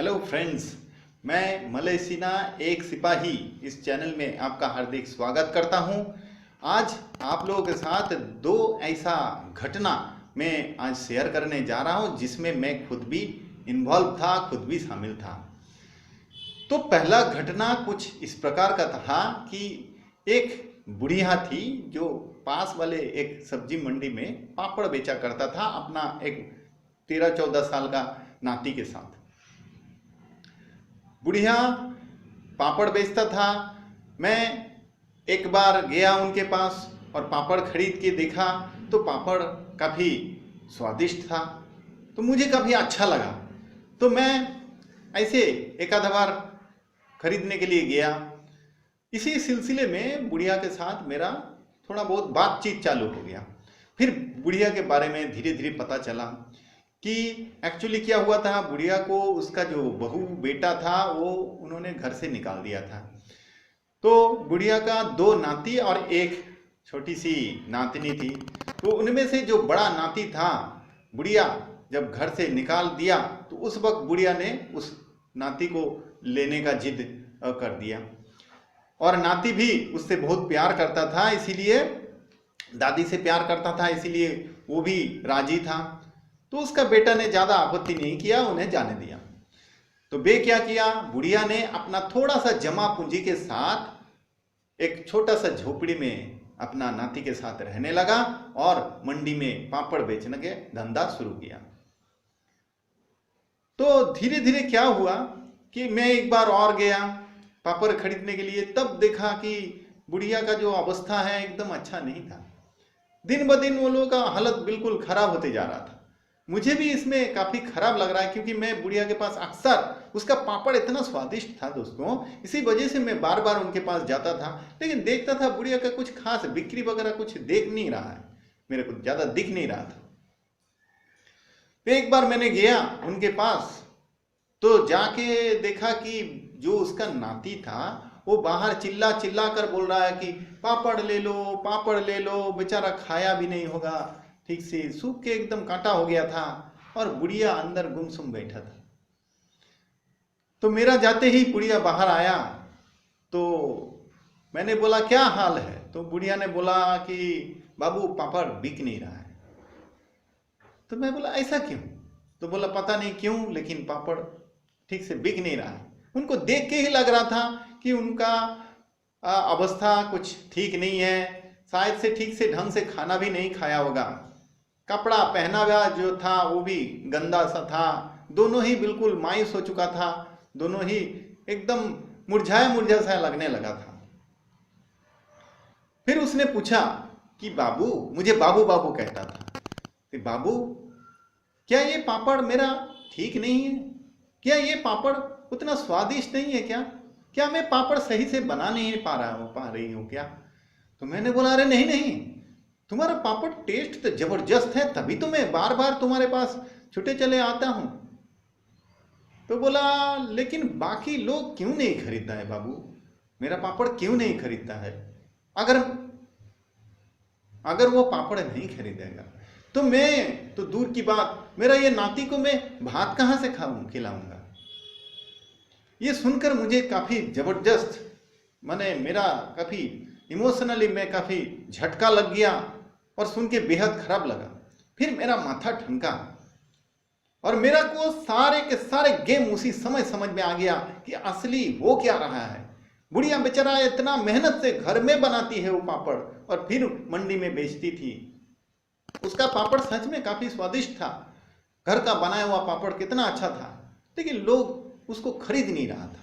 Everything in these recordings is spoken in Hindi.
हेलो फ्रेंड्स, मैं मलय सिन्हा एक सिपाही इस चैनल में आपका हार्दिक स्वागत करता हूं। आज आप लोगों के साथ दो ऐसा घटना मैं आज शेयर करने जा रहा हूं जिसमें मैं खुद भी इन्वॉल्व था, खुद भी शामिल था। तो पहला घटना कुछ इस प्रकार का था कि एक बुढ़िया थी जो पास वाले एक सब्जी मंडी में पापड़ बेचा करता था अपना एक 13-14 साल का नाती के साथ। बुढ़िया पापड़ बेचता था। मैं एक बार गया उनके पास और पापड़ खरीद के देखा तो पापड़ काफ़ी स्वादिष्ट था, तो मुझे काफ़ी अच्छा लगा। तो मैं ऐसे एक आधा बार खरीदने के लिए गया। इसी सिलसिले में बुढ़िया के साथ मेरा थोड़ा बहुत बातचीत चालू हो गया। फिर बुढ़िया के बारे में धीरे धीरे पता चला कि एक्चुअली क्या हुआ था। बुढ़िया को उसका जो बहू बेटा था वो उन्होंने घर से निकाल दिया था। तो बुढ़िया का 2 नाती और एक छोटी सी नातनी थी। तो उनमें से जो बड़ा नाती था, बुढ़िया जब घर से निकाल दिया तो उस वक्त बुढ़िया ने उस नाती को लेने का जिद कर दिया। और नाती भी उससे बहुत प्यार करता था, इसीलिए दादी से प्यार करता था, इसीलिए वो भी राजी था। तो उसका बेटा ने ज़्यादा आपत्ति नहीं किया, उन्हें जाने दिया। तो बे क्या किया, बुढ़िया ने अपना थोड़ा सा जमा पूंजी के साथ एक छोटा सा झोपड़ी में अपना नाती के साथ रहने लगा और मंडी में पापड़ बेचने के धंधा शुरू किया। तो धीरे धीरे क्या हुआ कि मैं एक बार और गया पापड़ खरीदने के लिए। तब देखा कि बुढ़िया का जो अवस्था है एकदम अच्छा नहीं था। दिन ब दिन वो लोगों का हालत बिल्कुल खराब होते जा रहा था। मुझे भी इसमें काफ़ी खराब लग रहा है क्योंकि मैं बुढ़िया के पास अक्सर, उसका पापड़ इतना स्वादिष्ट था दोस्तों, इसी वजह से मैं बार बार उनके पास जाता था। लेकिन देखता था बुढ़िया का कुछ खास बिक्री वगैरह कुछ देख नहीं रहा है, मेरे को ज़्यादा दिख नहीं रहा था। तो एक बार मैंने गया उनके पास तो जाके देखा कि जो उसका नाती था वो बाहर चिल्ला चिल्ला कर बोल रहा है कि पापड़ ले लो, पापड़ ले लो। बेचारा खाया भी नहीं होगा ठीक से, सूख के एकदम कांटा हो गया था और बुढ़िया अंदर गुमसुम बैठा था। तो मेरा जाते ही बुढ़िया बाहर आया तो मैंने बोला क्या हाल है। तो बुढ़िया ने बोला कि बाबू पापड़ बिक नहीं रहा है। तो मैं बोला ऐसा क्यों। तो बोला पता नहीं क्यों लेकिन पापड़ ठीक से बिक नहीं रहा है। उनको देख के ही लग रहा था कि उनका अवस्था कुछ ठीक नहीं है, शायद से ठीक से ढंग से खाना भी नहीं खाया होगा, कपड़ा पहना हुआ जो था वो भी गंदा सा था, दोनों ही बिल्कुल मायूस हो चुका था, दोनों ही एकदम मुरझाया मुरझाया सा लगने लगा था। फिर उसने पूछा कि बाबू, मुझे बाबू बाबू कहता था, कि बाबू क्या ये पापड़ मेरा ठीक नहीं है, क्या ये पापड़ उतना स्वादिष्ट नहीं है, क्या मैं पापड़ सही से बना नहीं पा रही हूँ क्या। तो मैंने बोला अरे नहीं नहीं, तुम्हारा पापड़ टेस्ट तो जबरदस्त है, तभी तो मैं बार बार तुम्हारे पास छुट्टे चले आता हूं। तो बोला लेकिन बाकी लोग क्यों नहीं खरीदता है बाबू, मेरा पापड़ क्यों नहीं खरीदता है। अगर वो पापड़ नहीं खरीदेगा तो मैं तो दूर की बात, मेरा ये नाती को मैं भात कहां से खिलाऊंगा। ये सुनकर मुझे काफी जबरदस्त, माने मेरा काफी इमोशनली मैं काफी झटका लग गया और सुन के बेहद खराब लगा। फिर मेरा माथा ठनका और मेरा को सारे के सारे गेम उसी समय समझ में आ गया कि असली हो क्या रहा है। बुढ़िया बेचारा इतना मेहनत से घर में बनाती है वो पापड़ और फिर मंडी में बेचती थी। उसका पापड़ सच में काफी स्वादिष्ट था, घर का बनाया हुआ पापड़ कितना अच्छा था, लेकिन लोग उसको खरीद नहीं रहा था।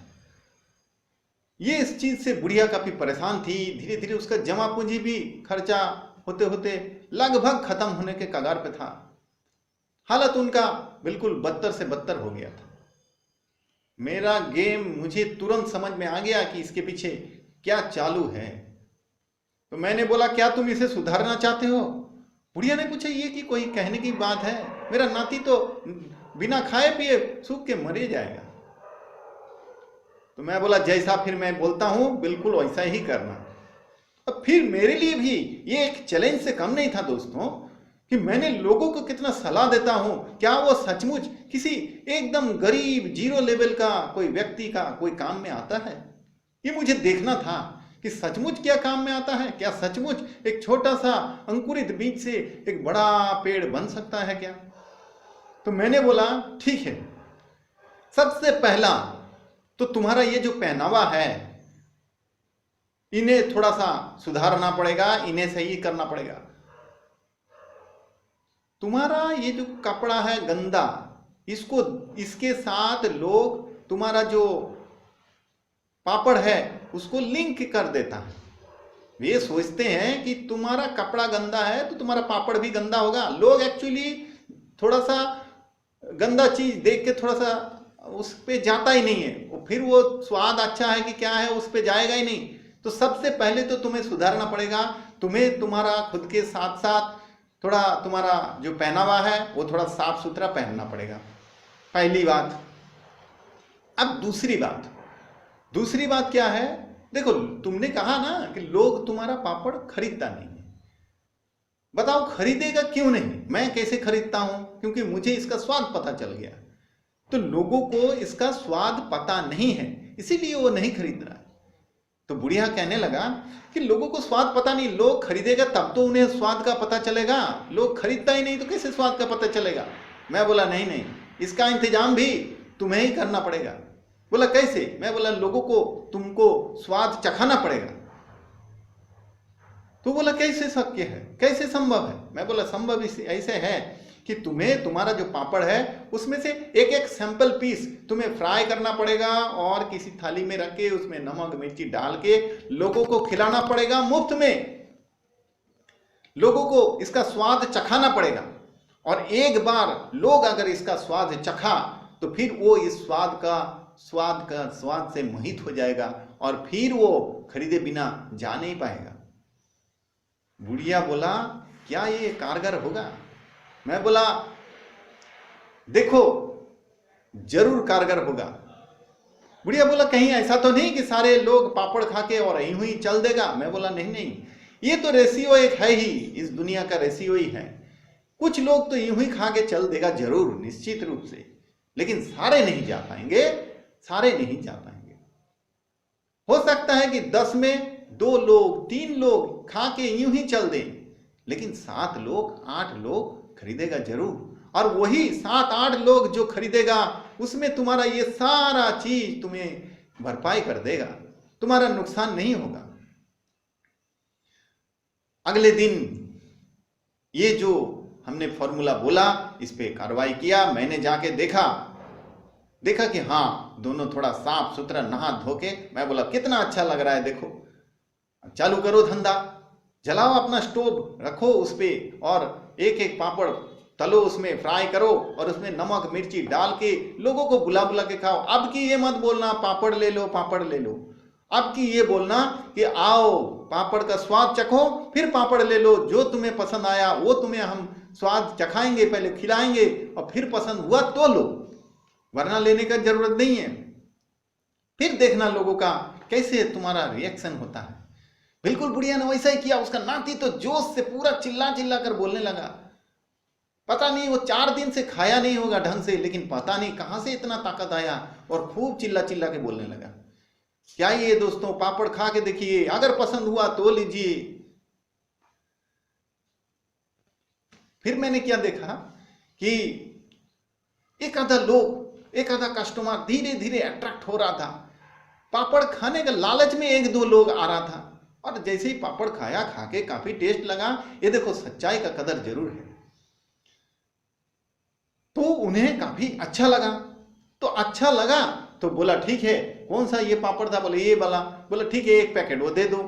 ये इस चीज से बुढ़िया काफी परेशान थी। धीरे धीरे उसका जमा पूंजी भी खर्चा होते होते लगभग खत्म होने के कगार पे था। हालत उनका बिल्कुल बदतर से बदतर हो गया था। मेरा गेम मुझे तुरंत समझ में आ गया कि इसके पीछे क्या चालू है। तो मैंने बोला क्या तुम इसे सुधारना चाहते हो। बुढ़िया ने पूछा ये कि कोई कहने की बात है, मेरा नाती तो बिना खाए पिए सूख के मर जाएगा। तो मैं बोला जैसा फिर मैं बोलता हूं बिल्कुल वैसा ही करना। अब फिर मेरे लिए भी ये एक चैलेंज से कम नहीं था दोस्तों। कि मैंने लोगों को कितना सलाह देता हूं, क्या वो सचमुच किसी एकदम गरीब जीरो लेवल का कोई व्यक्ति का कोई काम में आता है? ये मुझे देखना था कि सचमुच क्या काम में आता है। क्या सचमुच एक छोटा सा अंकुरित बीज से एक बड़ा पेड़ बन सकता है क्या? तो मैंने बोला ठीक है, सबसे पहला तो तुम्हारा ये जो पहनावा है इन्हें थोड़ा सा सुधारना पड़ेगा, इन्हें सही करना पड़ेगा। तुम्हारा ये जो कपड़ा है गंदा, इसको इसके साथ लोग तुम्हारा जो पापड़ है उसको लिंक कर देता है। वे सोचते हैं कि तुम्हारा कपड़ा गंदा है तो तुम्हारा पापड़ भी गंदा होगा। लोग एक्चुअली थोड़ा सा गंदा चीज देख के थोड़ा सा उस पे जाता ही नहीं है, फिर वो स्वाद अच्छा है कि क्या है उस पे जाएगा ही नहीं। तो सबसे पहले तो तुम्हें सुधारना पड़ेगा, तुम्हें तुम्हारा खुद के साथ साथ थोड़ा तुम्हारा जो पहनावा है वो थोड़ा साफ सुथरा पहनना पड़ेगा, पहली बात। अब दूसरी बात क्या है? देखो, तुमने कहा ना कि लोग तुम्हारा पापड़ खरीदता नहीं है। बताओ खरीदेगा क्यों नहीं? मैं कैसे खरीदता हूं? क्योंकि मुझे इसका स्वाद पता चल गया। तो लोगों को इसका स्वाद पता नहीं है, इसीलिए वो नहीं खरीद रहा है। तो बुढ़िया कहने लगा कि लोगों को स्वाद पता नहीं, लोग खरीदेगा तब तो उन्हें स्वाद का पता चलेगा, लोग खरीदता ही नहीं तो कैसे स्वाद का पता चलेगा? मैं बोला नहीं, इसका इंतजाम भी तुम्हें ही करना पड़ेगा। बोला कैसे? मैं बोला लोगों को तुमको स्वाद चखाना पड़ेगा। तो बोला कैसे शक्य है, कैसे संभव है? मैं बोला संभव ऐसे है कि तुम्हें तुम्हारा जो पापड़ है उसमें से एक एक सैंपल पीस तुम्हें फ्राई करना पड़ेगा और किसी थाली में रख के उसमें नमक मिर्ची डाल के लोगों को खिलाना पड़ेगा मुफ्त में। लोगों को इसका स्वाद चखाना पड़ेगा, और एक बार लोग अगर इसका स्वाद चखा तो फिर वो इस स्वाद से मोहित हो जाएगा और फिर वो खरीदे बिना जा नहीं पाएगा। बुढ़िया बोला क्या ये कारगर होगा? मैं बोला देखो जरूर कारगर होगा। बुढ़िया बोला कहीं ऐसा तो नहीं कि सारे लोग पापड़ खा के और यूं ही चल देगा? मैं बोला नहीं, ये तो रेशियो एक है ही, इस दुनिया का रेशियो ही है। कुछ लोग तो यूं ही खा के चल देगा जरूर, निश्चित रूप से, लेकिन सारे नहीं जा पाएंगे। हो सकता है कि 10 में 2 लोग 3 लोग खा के यूं ही चल दें, लेकिन 7 लोग 8 लोग खरीदेगा जरूर, और वही 7-8 लोग जो खरीदेगा उसमें तुम्हारा ये सारा चीज तुम्हें भरपाई कर देगा, तुम्हारा नुकसान नहीं होगा। अगले दिन ये जो हमने फॉर्मूला बोला इस पे कार्रवाई किया। मैंने जाके देखा कि हाँ दोनों थोड़ा साफ सुथरा नहा धो के, मैं बोला कितना अच्छा लग रहा है, देखो चालू करो धंधा, जलाओ अपना स्टोव, रखो उस पे और एक एक पापड़ तलो, उसमें फ्राई करो और उसमें नमक मिर्ची डाल के लोगों को बुला के खाओ। अब की ये मत बोलना पापड़ ले लो, अब की ये बोलना कि आओ पापड़ का स्वाद चखो फिर पापड़ ले लो, जो तुम्हें पसंद आया वो तुम्हें हम स्वाद चखाएंगे, पहले खिलाएंगे और फिर पसंद हुआ तो लो, वरना लेने का जरूरत नहीं है। फिर देखना लोगों का कैसे तुम्हारा रिएक्शन होता है। बिल्कुल बुढ़िया ने वैसा ही किया। उसका नाती तो जोश से पूरा चिल्ला कर बोलने लगा। पता नहीं वो 4 दिन से खाया नहीं होगा ढंग से, लेकिन पता नहीं कहां से इतना ताकत आया और खूब चिल्ला के बोलने लगा। क्या ये दोस्तों पापड़ खा के देखिए, अगर पसंद हुआ तो लीजिए। फिर मैंने क्या देखा कि एक आधा कस्टमर धीरे धीरे अट्रैक्ट हो रहा था। पापड़ खाने का लालच में 1-2 लोग आ रहा था, और जैसे ही पापड़ खाया, खा के काफी टेस्ट लगा, ये देखो सच्चाई का कदर जरूर है, तो उन्हें काफी अच्छा लगा। तो बोला ठीक है, कौन सा ये पापड़ था? बोले ये वाला। बोला ठीक है 1 पैकेट वो दे दो।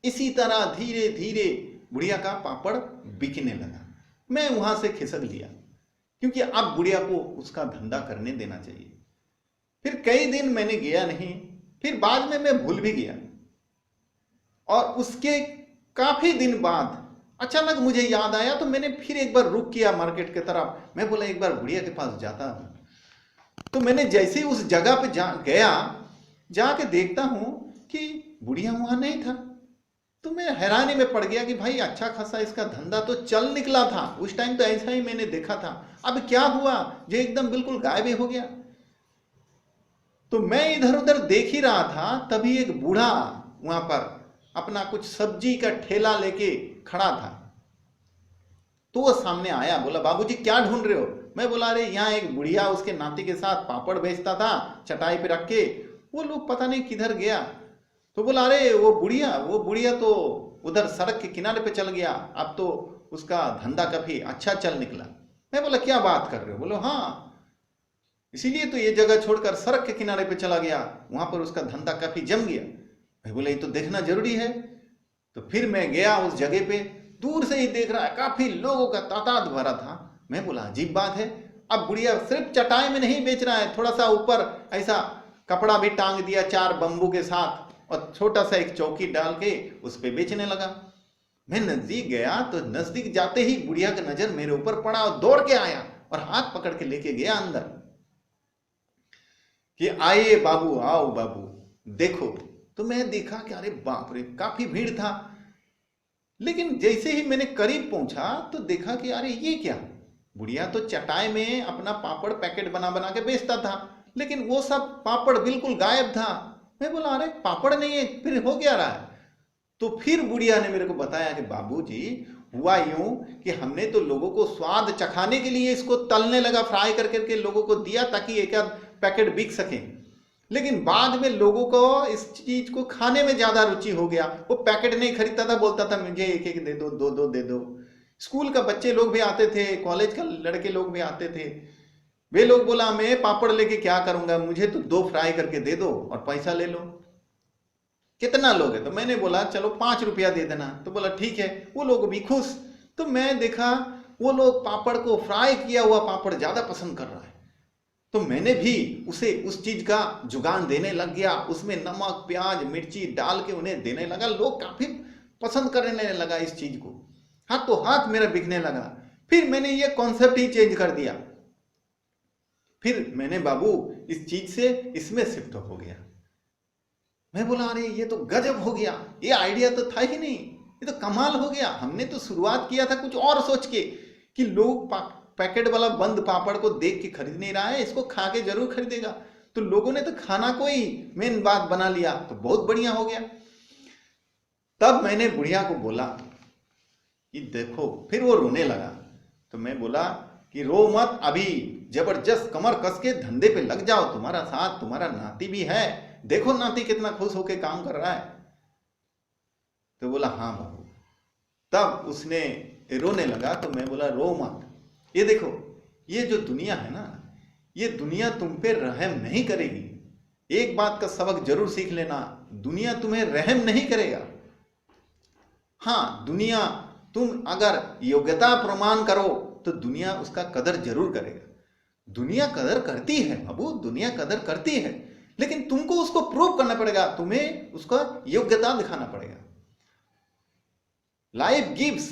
इसी तरह धीरे धीरे बुढ़िया का पापड़ बिकने लगा। मैं वहां से खिसक लिया, क्योंकि अब बुढ़िया को उसका धंधा करने देना चाहिए। फिर कई दिन मैंने गया नहीं, फिर बाद में मैं भूल भी गया, और उसके काफी दिन बाद अचानक मुझे याद आया, तो मैंने फिर एक बार रुक किया मार्केट की तरफ। मैं बोला एक बार बुढ़िया के पास जाता हूं। तो मैंने जैसे ही उस जगह पे जाके देखता हूं कि बुढ़िया वहां नहीं था। तो मैं हैरानी में पड़ गया कि भाई अच्छा खासा इसका धंधा तो चल निकला था, उस टाइम तो ऐसा ही मैंने देखा था, अब क्या हुआ जो एकदम बिल्कुल गायब ही हो गया। तो मैं इधर उधर देख ही रहा था, तभी एक बूढ़ा वहां पर अपना कुछ सब्जी का ठेला लेके खड़ा था। तो वो सामने आया, बोला बाबूजी क्या ढूंढ रहे हो? मैं बोला अरे यहाँ एक बुढ़िया उसके नाती के साथ पापड़ बेचता था चटाई पे रख के, वो लोग पता नहीं किधर गया। तो बोला अरे वो बुढ़िया तो उधर सड़क के किनारे पे चल गया, अब तो उसका धंधा काफी अच्छा चल निकला। मैं बोला क्या बात कर रहे हो? बोलो हाँ, इसीलिए तो ये जगह छोड़कर सड़क के किनारे पे चला गया, वहां पर उसका धंधा काफी जम गया। मैं बोला ये तो देखना जरूरी है। तो फिर मैं गया उस जगह पे, दूर से ही देख रहा है काफी लोगों का तादाद भरा था। मैं बोला अजीब बात है, अब बुढ़िया सिर्फ चटाई में नहीं बेच रहा है, थोड़ा सा ऊपर ऐसा कपड़ा भी टांग दिया 4 बंबू के साथ, और छोटा सा एक चौकी डाल के उस पे बेचने लगा। मैं नजदीक गया तो नजदीक जाते ही बुढ़िया का नजर मेरे ऊपर पड़ा और दौड़ के आया और हाथ पकड़ के लेके गया अंदर कि आइए बाबू, आओ बाबू देखो। तो मैं देखा कि अरे बाप रे, काफी भीड़ था। लेकिन जैसे ही मैंने करीब पहुंचा तो देखा कि अरे ये क्या, बुढ़िया तो चटाई में अपना पापड़ पैकेट बना बना के बेचता था, लेकिन वो सब पापड़ बिल्कुल गायब था। मैं बोला अरे पापड़ नहीं है, फिर हो क्या रहा है? तो फिर बुढ़िया ने मेरे को बताया कि बाबूजी हुआ यूं कि हमने तो लोगों को स्वाद चखाने के लिए इसको तलने लगा, फ्राई कर करके लोगों को दिया ताकि एक आध पैकेट बिक सके, लेकिन बाद में लोगों को इस चीज को खाने में ज्यादा रुचि हो गया। वो पैकेट नहीं खरीदता था, बोलता था मुझे एक एक दे दो, दो दो दे दो। स्कूल का बच्चे लोग भी आते थे, कॉलेज का लड़के लोग भी आते थे, वे लोग बोला मैं पापड़ लेके क्या करूंगा, मुझे तो 2 फ्राई करके दे दो और पैसा ले लो। कितना लोगे? तो मैंने बोला चलो 5 रुपया दे देना। तो बोला ठीक है, वो लोग भी खुश। तो मैं देखा वो लोग पापड़ को फ्राई किया हुआ पापड़ ज्यादा पसंद कर रहा है, तो मैंने भी उसे उस चीज का जुगान देने लग गया, उसमें नमक प्याज मिर्ची डाल के उन्हें देने लगा। लोग काफी पसंद करने लगा इस चीज को, हाथों हाथ मेरा बिकने लगा। फिर मैंने ये कॉन्सेप्ट ही चेंज कर दिया, फिर मैंने बाबू इस चीज से इसमें शिफ्ट हो गया। मैं बोला अरे ये तो गजब हो गया, ये आइडिया तो था ही नहीं, ये तो कमाल हो गया। हमने तो शुरुआत किया था कुछ और सोच के कि लोग पैकेट वाला बंद पापड़ को देख के खरीद नहीं रहा है, इसको खा के जरूर खरीदेगा। तो लोगों ने तो खाना को ही मेन बात बना लिया, तो बहुत बढ़िया हो गया। तब मैंने बुढ़िया को बोला कि देखो, फिर वो रोने लगा। तो मैं बोला कि रो मत, अभी जबरदस्त कमर कस के धंधे पे लग जाओ, तुम्हारा साथ तुम्हारा नाती भी है, देखो नाती कितना खुश होके काम कर रहा है। तो बोला हाँ बाबू। तब उसने रोने लगा, तो मैं बोला रो मत, ये देखो ये जो दुनिया है ना, ये दुनिया तुम पे रहम नहीं करेगी। एक बात का सबक जरूर सीख लेना, दुनिया तुम्हें रहम नहीं करेगा। हाँ, दुनिया तुम अगर योग्यता प्रमाण करो तो दुनिया उसका कदर जरूर करेगा। दुनिया कदर करती है बाबू, दुनिया कदर करती है, लेकिन तुमको उसको प्रूव करना पड़ेगा, तुम्हें उसका योग्यता दिखाना पड़ेगा। Life gives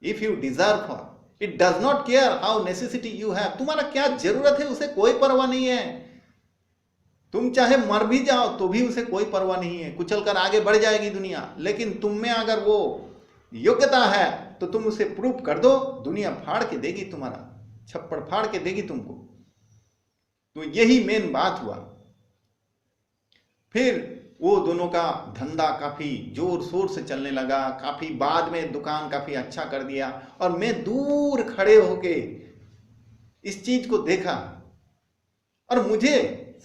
if you deserve for, it does not care how necessity you have. तुम्हारा क्या जरूरत है उसे कोई परवाह नहीं है। तुम चाहे मर भी जाओ तो भी उसे कोई परवाह नहीं है, कुचल कर आगे बढ़ जाएगी दुनिया। लेकिन तुम में अगर वो योग्यता है तो तुम उसे प्रूव कर दो, दुनिया फाड़ के देगी, तुम्हारा छप्पड़ फाड़ के देगी तुमको। तो यही मेन बात हुआ। फिर वो दोनों का धंधा काफी जोर शोर से चलने लगा, काफी बाद में दुकान काफी अच्छा कर दिया, और मैं दूर खड़े होके इस चीज को देखा। और मुझे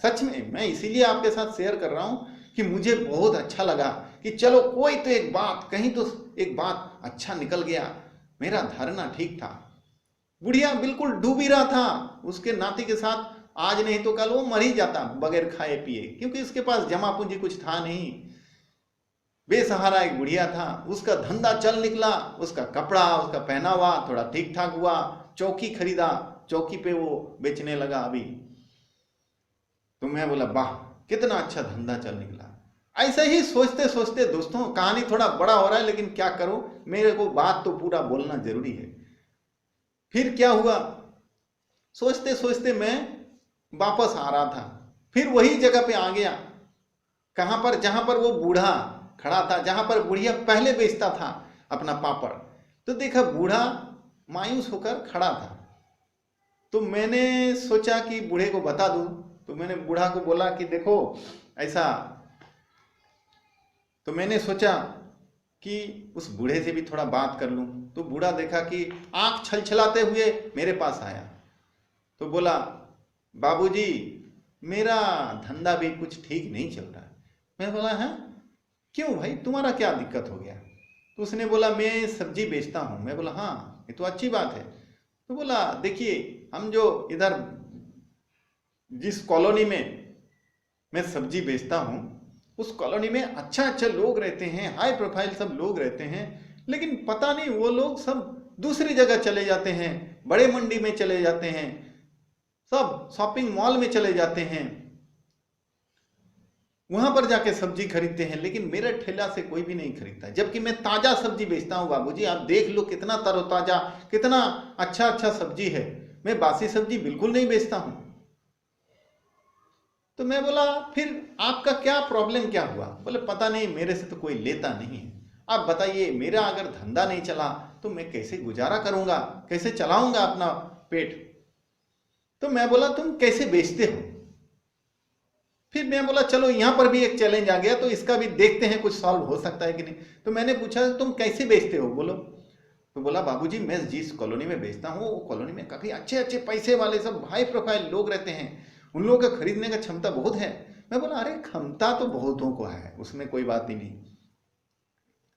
सच में, मैं इसीलिए आपके साथ शेयर कर रहा हूं कि मुझे बहुत अच्छा लगा कि चलो कोई तो एक बात, कहीं तो एक बात अच्छा निकल गया। मेरा धारणा ठीक था। बुढ़िया बिल्कुल डूब ही रहा था उसके नाती के साथ, आज नहीं तो कल वो मर ही जाता बगैर खाए पिए, क्योंकि उसके पास जमा पूंजी कुछ था नहीं। बेसहारा एक बुढ़िया था, उसका धंधा चल निकला, उसका कपड़ा उसका पहनावा थोड़ा ठीक ठाक हुआ, चौकी खरीदा, चौकी पे वो बेचने लगा अभी। तो मैं बोला वाह कितना अच्छा धंधा चल निकला। ऐसे ही सोचते सोचते दोस्तों, कहानी थोड़ा बड़ा हो रहा है, लेकिन क्या करूं, मेरे को बात तो पूरा बोलना जरूरी है। फिर क्या हुआ, सोचते सोचते मैं वापस आ रहा था, फिर वही जगह पे आ गया, कहां पर, जहां पर वो बूढ़ा खड़ा था जहां पर बुढ़िया पहले बेचता था अपना पापड़। तो देखा बूढ़ा मायूस होकर खड़ा था। तो मैंने सोचा कि बूढ़े को बता दूं। तो मैंने बूढ़ा को बोला कि देखो ऐसा। तो मैंने सोचा कि उस बूढ़े से भी थोड़ा बात कर लूं। तो बूढ़ा देखा कि आंख छलछलाते हुए मेरे पास आया। तो बोला, बाबूजी मेरा धंधा भी कुछ ठीक नहीं चल रहा है। मैं बोला, है क्यों भाई, तुम्हारा क्या दिक्कत हो गया? तो उसने बोला, मैं सब्जी बेचता हूं। मैं बोला, हाँ ये तो अच्छी बात है। तो बोला, देखिए हम जो इधर जिस कॉलोनी में मैं सब्जी बेचता हूं उस कॉलोनी में अच्छा अच्छा लोग रहते हैं, हाई प्रोफाइल सब लोग रहते हैं, लेकिन पता नहीं वो लोग सब दूसरी जगह चले जाते हैं, बड़े मंडी में चले जाते हैं, सब शॉपिंग मॉल में चले जाते हैं, वहां पर जाके सब्जी खरीदते हैं, लेकिन मेरे ठेला से कोई भी नहीं खरीदता। जबकि मैं ताजा सब्जी बेचता हूं बाबूजी, आप देख लो कितना तरोताजा, कितना अच्छा अच्छा सब्जी है। मैं बासी सब्जी बिल्कुल नहीं बेचता हूं। तो मैं बोला, फिर आपका क्या प्रॉब्लम क्या हुआ? बोले, पता नहीं मेरे से तो कोई लेता नहीं है। आप बताइए, मेरा अगर धंधा नहीं चला तो मैं कैसे गुजारा करूंगा, कैसे चलाऊंगा अपना पेट? तो मैं बोला, तुम कैसे बेचते हो? फिर मैं बोला, चलो यहां पर भी एक चैलेंज आ गया, तो इसका भी देखते हैं कुछ सॉल्व हो सकता है कि नहीं। तो मैंने पूछा, तुम कैसे बेचते हो बोलो? तो बोला, बाबूजी मैं जिस कॉलोनी में बेचता हूँ वो कॉलोनी में काफी अच्छे अच्छे पैसे वाले सब हाई प्रोफाइल लोग रहते हैं, उन लोगों का खरीदने का क्षमता बहुत है। मैं बोला, अरे क्षमता तो बहुतों को है, उसमें कोई बात ही नहीं,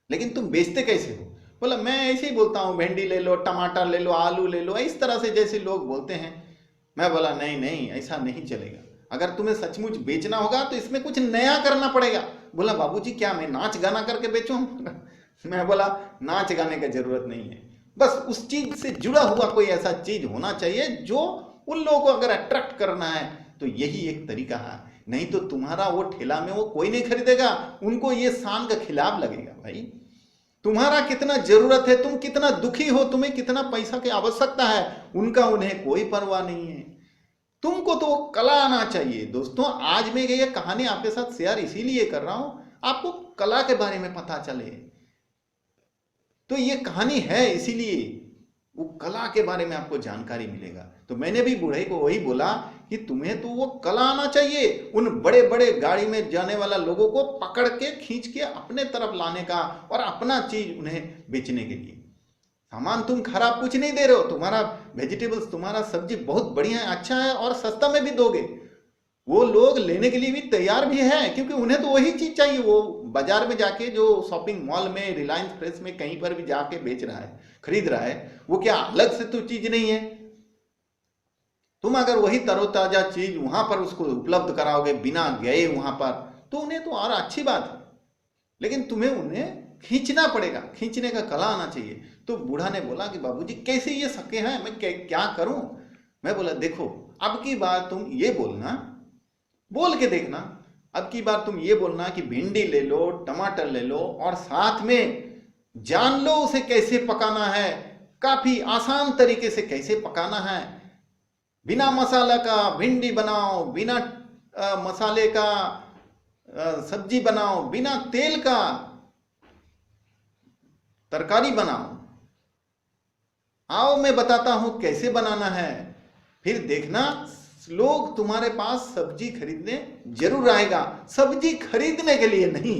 लेकिन तुम बेचते कैसे हो? बोला, मैं ऐसे ही बोलता हूँ, भिंडी ले लो, टमाटर ले लो, आलू ले लो, इस तरह से जैसे लोग बोलते हैं। मैं बोला, नहीं नहीं ऐसा नहीं चलेगा, अगर तुम्हें सचमुच बेचना होगा तो इसमें कुछ नया करना पड़ेगा। बोला, बाबूजी क्या मैं नाच गाना करके बेचूं? मैं बोला, नाच गाने का जरूरत नहीं है, बस उस चीज से जुड़ा हुआ कोई ऐसा चीज होना चाहिए जो उन लोगों को अगर अट्रैक्ट करना है तो यही एक तरीका है। नहीं तो तुम्हारा वो ठेला में वो कोई नहीं खरीदेगा, उनको ये शान का खिलाफ लगेगा। भाई तुम्हारा कितना जरूरत है, तुम कितना दुखी हो, तुम्हें कितना पैसा की आवश्यकता है, उनका उन्हें कोई परवाह नहीं है। तुमको तो कला आना चाहिए। दोस्तों, आज मैं ये कहानी आपके साथ शेयर इसीलिए कर रहा हूं, आपको कला के बारे में पता चले। तो ये कहानी है इसीलिए, वो कला के बारे में आपको जानकारी मिलेगा। तो मैंने भी बूढ़े को वही बोला कि तुम्हें तो वो कला आना चाहिए, उन बड़े बड़े गाड़ी में जाने वाला लोगों को पकड़ के खींच के अपने तरफ लाने का और अपना चीज उन्हें बेचने के लिए। सामान तुम खराब कुछ नहीं दे रहे हो, तुम्हारा वेजिटेबल्स, तुम्हारा सब्जी बहुत बढ़िया है, अच्छा है और सस्ता में भी दोगे। वो लोग लेने के लिए भी तैयार भी है, क्योंकि उन्हें तो वही चीज चाहिए। वो बाजार में जाके जो शॉपिंग मॉल में, रिलायंस फ्रेश में, कहीं पर भी जाके बेच रहा है, खरीद रहा है, वो क्या अलग से तो चीज नहीं है। तुम अगर वही तरोताजा चीज वहां पर उसको उपलब्ध कराओगे बिना गए वहां पर, तो उन्हें तो और अच्छी बात है, लेकिन तुम्हें उन्हें खींचना पड़ेगा, खींचने का कला आना चाहिए। तो बूढ़ा ने बोला कि बाबूजी कैसे ये सके हैं, मैं क्या करूं? मैं बोला, देखो अब की बार तुम ये बोलना, बोल के देखना, अब की बार तुम ये बोलना कि भिंडी ले लो, टमाटर ले लो, और साथ में जान लो उसे कैसे पकाना है, काफी आसान तरीके से कैसे पकाना है। बिना मसाला का भिंडी बनाओ, बिना मसाले का सब्जी बनाओ, बिना तेल का तरकारी बनाओ। आओ मैं बताता हूं कैसे बनाना है, फिर देखना लोग तुम्हारे पास सब्जी खरीदने जरूर आएगा। सब्जी खरीदने के लिए नहीं,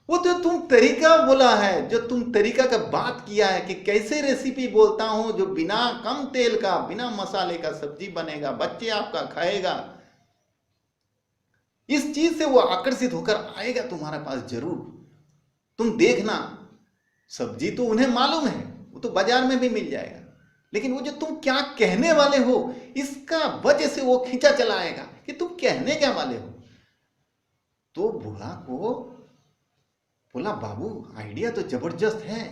वो जो तुम तरीका बोला है, जो तुम तरीका का बात किया है कि कैसे रेसिपी बोलता हूं जो बिना कम तेल का, बिना मसाले का सब्जी बनेगा, बच्चे आपका खाएगा, इस चीज से वो आकर्षित होकर आएगा तुम्हारे पास जरूर। तुम देखना, सब्जी तो उन्हें मालूम है, वो तो बाजार में भी मिल जाएगा, लेकिन वो जो तुम क्या कहने वाले हो इसका वजह से वो खींचा चला आएगा कि तुम कहने क्या वाले हो। तो बूढ़ा को बोला, बाबू आइडिया तो जबरदस्त है,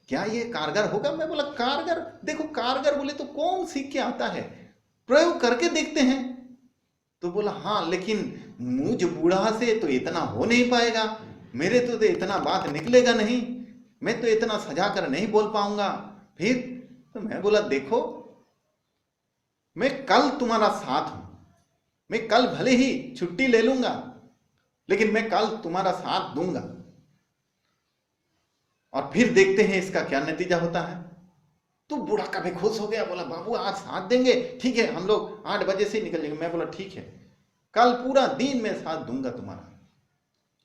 क्या ये कारगर होगा? मैं बोला, कारगर? देखो कारगर बोले तो कौन सीख के आता है, प्रयोग करके देखते हैं। तो बोला, हाँ लेकिन मुझ बूढ़ा से तो इतना हो नहीं पाएगा, मेरे तो इतना बात निकलेगा नहीं, मैं तो इतना सजा कर नहीं बोल पाऊंगा। फिर तो मैं बोला, देखो मैं कल तुम्हारा साथ हूं, मैं कल भले ही छुट्टी ले लूंगा, लेकिन मैं कल तुम्हारा साथ दूंगा। और फिर देखते हैं इसका क्या नतीजा होता है। तो बूढ़ा काफी खुश हो गया, बोला बाबू आज साथ देंगे, ठीक है हम लोग 8 बजे से निकल जाएंगे। मैं बोला ठीक है, कल पूरा दिन मैं साथ दूंगा तुम्हारा।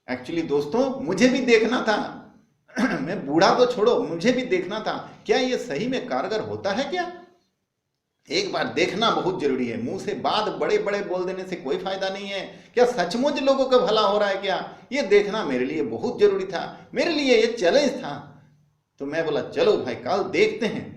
एक्चुअली दोस्तों मुझे भी देखना था मैं बूढ़ा तो छोड़ो, मुझे भी देखना था क्या ये सही में कारगर होता है क्या। एक बार देखना बहुत जरूरी है। मुंह से बात बड़े बड़े बोल देने से कोई फायदा नहीं है। क्या सचमुच लोगों का भला हो रहा है क्या, ये देखना मेरे लिए बहुत जरूरी था, मेरे लिए ये चैलेंज था। तो मैं बोला चलो भाई कल देखते हैं।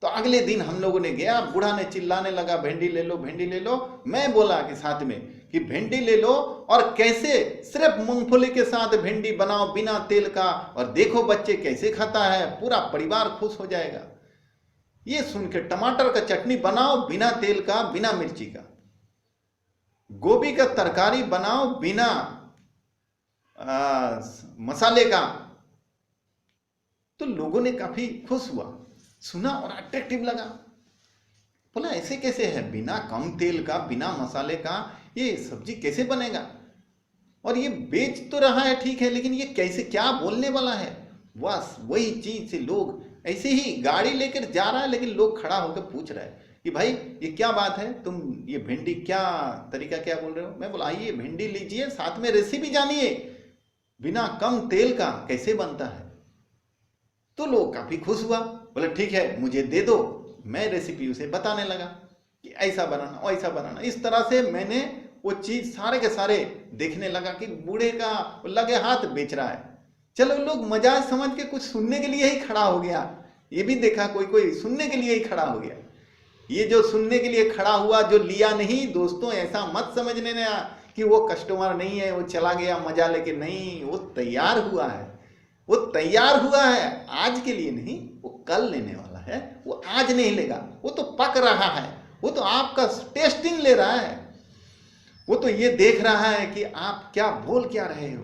तो अगले दिन हम लोगों ने गया, बूढ़ा ने चिल्लाने लगा भिंडी ले लो भिंडी ले लो। मैं बोला कि साथ में कि भिंडी ले लो और कैसे सिर्फ मूंगफली के साथ भिंडी बनाओ बिना तेल का, और देखो बच्चे कैसे खाता है, पूरा परिवार खुश हो जाएगा। ये सुन के टमाटर का चटनी बनाओ बिना तेल का बिना मिर्ची का, गोभी का तरकारी बनाओ बिना मसाले का। तो लोगों ने काफी खुश हुआ, सुना और अट्रैक्टिव लगा। बोला ऐसे कैसे है, बिना कम तेल का बिना मसाले का ये सब्जी कैसे बनेगा, और ये बेच तो रहा है ठीक है, लेकिन ये कैसे क्या बोलने वाला है। बस वही चीज से लोग ऐसे ही गाड़ी लेकर जा रहा है, लेकिन लोग खड़ा होकर पूछ रहे हैं कि भाई ये क्या बात है, तुम ये भिंडी क्या तरीका क्या बोल रहे हो। मैं बोला आइए भिंडी लीजिए, साथ में रेसिपी जानिए बिना कम तेल का कैसे बनता है। तो लोग काफी खुश हुआ, बोले ठीक है मुझे दे दो। मैं रेसिपी उसे बताने लगा कि ऐसा बनाना वैसा बनाना। इस तरह से मैंने वो चीज सारे के सारे देखने लगा कि बूढ़े का लगे हाथ बेच रहा है। चलो लोग मजाक समझ के कुछ सुनने के लिए ही खड़ा हो गया। ये भी देखा कोई कोई सुनने के लिए ही खड़ा हो गया। ये जो सुनने के लिए खड़ा हुआ, जो लिया नहीं, दोस्तों ऐसा मत समझने ना कि वो कस्टमर नहीं है, वो चला गया मजा लेके, नहीं, वो तैयार हुआ है। वो तैयार हुआ है आज के लिए नहीं, वो कल लेने वाला है। वो आज नहीं लेगा, वो तो पक रहा है, वो तो आपका टेस्टिंग ले रहा है। वो तो ये देख रहा है कि आप क्या बोल क्या रहे हो।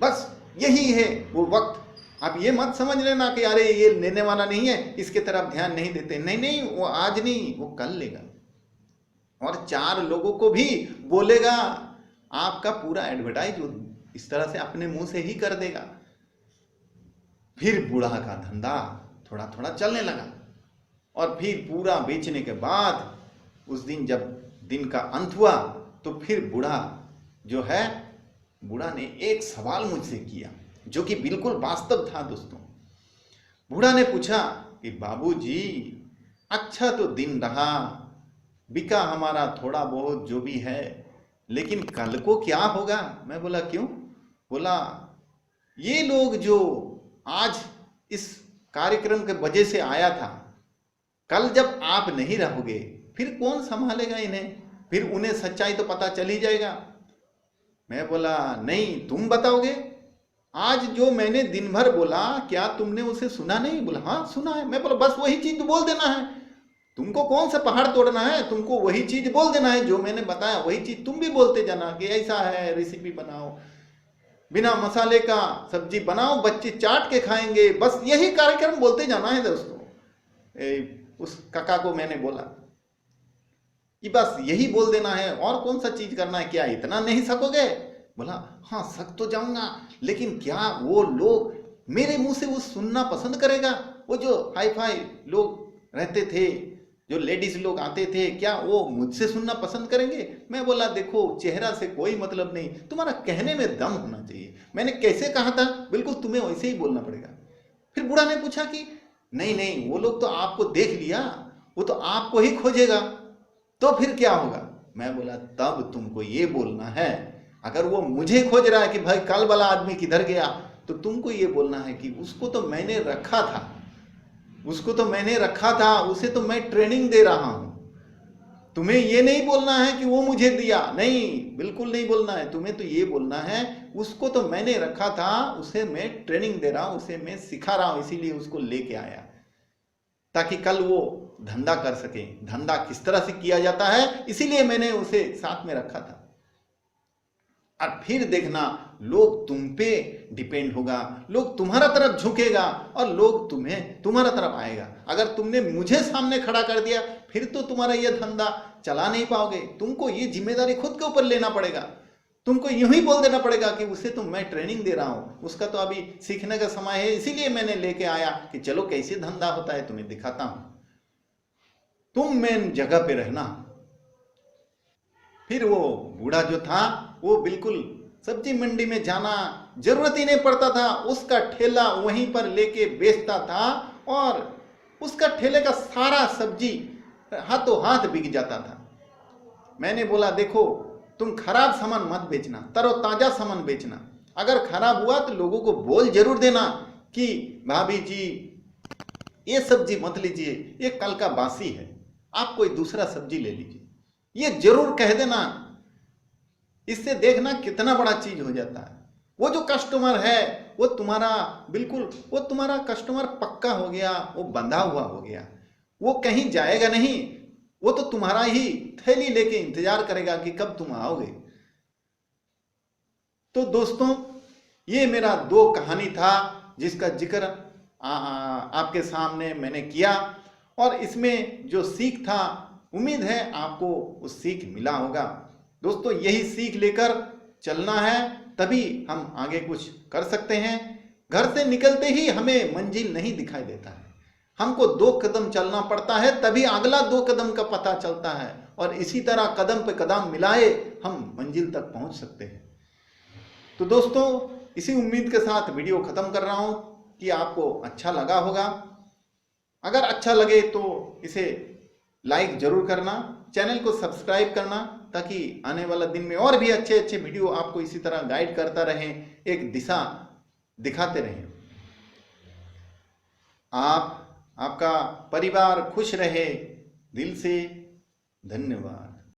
बस यही है वो वक्त। आप ये मत समझ लेना कि अरे ये लेने वाला नहीं है, इसके तरफ ध्यान नहीं देते। नहीं नहीं, वो आज नहीं, वो कल लेगा और 4 लोगों को भी बोलेगा। आपका पूरा एडवर्टाइज इस तरह से अपने मुंह से ही कर देगा। फिर बूढ़ा का धंधा थोड़ा थोड़ा चलने लगा, और फिर पूरा बेचने के बाद उस दिन जब दिन का अंत हुआ तो फिर बूढ़ा जो है, बूढ़ा ने एक सवाल मुझसे किया जो कि बिल्कुल वास्तव था दोस्तों। बूढ़ा ने पूछा कि बाबूजी अच्छा तो दिन रहा, बिका हमारा थोड़ा बहुत जो भी है, लेकिन कल को क्या होगा। मैं बोला क्यों। बोला ये लोग जो आज इस कार्यक्रम के वजह से आया था, कल जब आप नहीं रहोगे फिर कौन संभालेगा इन्हें, फिर उन्हें सच्चाई तो पता चल ही जाएगा। मैं बोला नहीं, तुम बताओगे। आज जो मैंने दिन भर बोला क्या तुमने उसे सुना नहीं। बोला हाँ सुना है। मैं बोला बस वही चीज बोल देना है, तुमको कौन सा पहाड़ तोड़ना है, तुमको वही चीज बोल देना है जो मैंने बताया, वही चीज तुम भी बोलते जाना कि ऐसा है, रेसिपी बनाओ, बिना मसाले का सब्जी बनाओ, बच्चे चाट के खाएंगे। बस यही कार्यक्रम बोलते जाना है दोस्तों। उस काका को मैंने बोला कि बस यही बोल देना है, और कौन सा चीज करना है, क्या इतना नहीं सकोगे। बोला हाँ सक तो जाऊंगा, लेकिन क्या वो लोग मेरे मुंह से वो सुनना पसंद करेगा। वो जो हाई फाई लोग रहते थे, जो लेडीज लोग आते थे, क्या वो मुझसे सुनना पसंद करेंगे। मैं बोला देखो चेहरा से कोई मतलब नहीं, तुम्हारा कहने में दम होना चाहिए। मैंने कैसे कहा था बिल्कुल तुम्हें वैसे ही बोलना पड़ेगा। फिर बूढ़ा ने पूछा कि नहीं नहीं, वो लोग तो आपको देख लिया, वो तो आपको ही खोजेगा, तो फिर क्या होगा। मैं बोला तब तुमको ये बोलना है, अगर वो मुझे खोज रहा है कि भाई कल वाला आदमी किधर गया, तो तुमको ये बोलना है कि उसको तो मैंने रखा था, उसको तो मैंने रखा था, उसे तो मैं ट्रेनिंग दे रहा हूं। तुम्हें ये नहीं बोलना है कि वो मुझे दिया, नहीं, बिल्कुल नहीं बोलना है। तुम्हें तो ये बोलना है उसको तो मैंने रखा था, उसे मैं ट्रेनिंग दे रहा हूं, उसे मैं सिखा रहा हूं, इसीलिए उसको लेके आया ताकि कल वो धंधा कर सके। धंधा किस तरह से किया जाता है, इसीलिए मैंने उसे साथ में रखा था। और फिर देखना लोग तुम पे डिपेंड होगा, लोग तुम्हारा तरफ झुकेगा और लोग तुम्हारा तरफ आएगा। अगर तुमने मुझे सामने खड़ा कर दिया फिर तो तुम्हारा यह धंधा चला नहीं पाओगे। तुमको ये जिम्मेदारी खुद के ऊपर लेना पड़ेगा। तुमको यूं ही बोल देना पड़ेगा कि उसे तो मैं ट्रेनिंग दे रहा हूं, उसका तो अभी सीखने का समय है, इसीलिए मैंने लेके आया कि चलो कैसे धंधा होता है तुम्हें दिखाता हूं, तुम मेन जगह पे रहना। फिर वो बूढ़ा जो था वो बिल्कुल सब्जी मंडी में जाना जरूरत ही नहीं पड़ता था, उसका ठेला वहीं पर लेके बेचता था और उसका ठेले का सारा सब्जी हाथों हाथ बिक जाता था। मैंने बोला देखो तुम खराब सामान मत बेचना, तरोताजा सामान बेचना, अगर खराब हुआ तो लोगों को बोल जरूर देना कि भाभी जी ये सब्जी मत लीजिए, ये कल का बासी है, आप कोई दूसरा सब्जी ले लीजिए, ये जरूर कह देना। इससे देखना कितना बड़ा चीज हो जाता है। वो जो कस्टमर है वो तुम्हारा बिल्कुल, वो तुम्हारा कस्टमर पक्का हो गया, वो बंधा हुआ हो गया, वो कहीं जाएगा नहीं, वो तो तुम्हारा ही थैली लेके इंतजार करेगा कि कब तुम आओगे। तो दोस्तों ये मेरा 2 कहानी था जिसका जिक्र आपके सामने मैंने किया, और इसमें जो सीख था उम्मीद है आपको वो सीख मिला होगा। दोस्तों यही सीख लेकर चलना है, तभी हम आगे कुछ कर सकते हैं। घर से निकलते ही हमें मंजिल नहीं दिखाई देता है, हमको 2 कदम चलना पड़ता है, तभी अगला 2 कदम का पता चलता है, और इसी तरह कदम पे कदम मिलाए हम मंजिल तक पहुंच सकते हैं। तो दोस्तों इसी उम्मीद के साथ वीडियो खत्म कर रहा हूं कि आपको अच्छा लगा होगा। अगर अच्छा लगे तो इसे लाइक जरूर करना, चैनल को सब्सक्राइब करना, ताकि आने वाला दिन में और भी अच्छे अच्छे वीडियो आपको इसी तरह गाइड करता रहे, एक दिशा दिखाते रहे। आपका परिवार खुश रहे। दिल से धन्यवाद।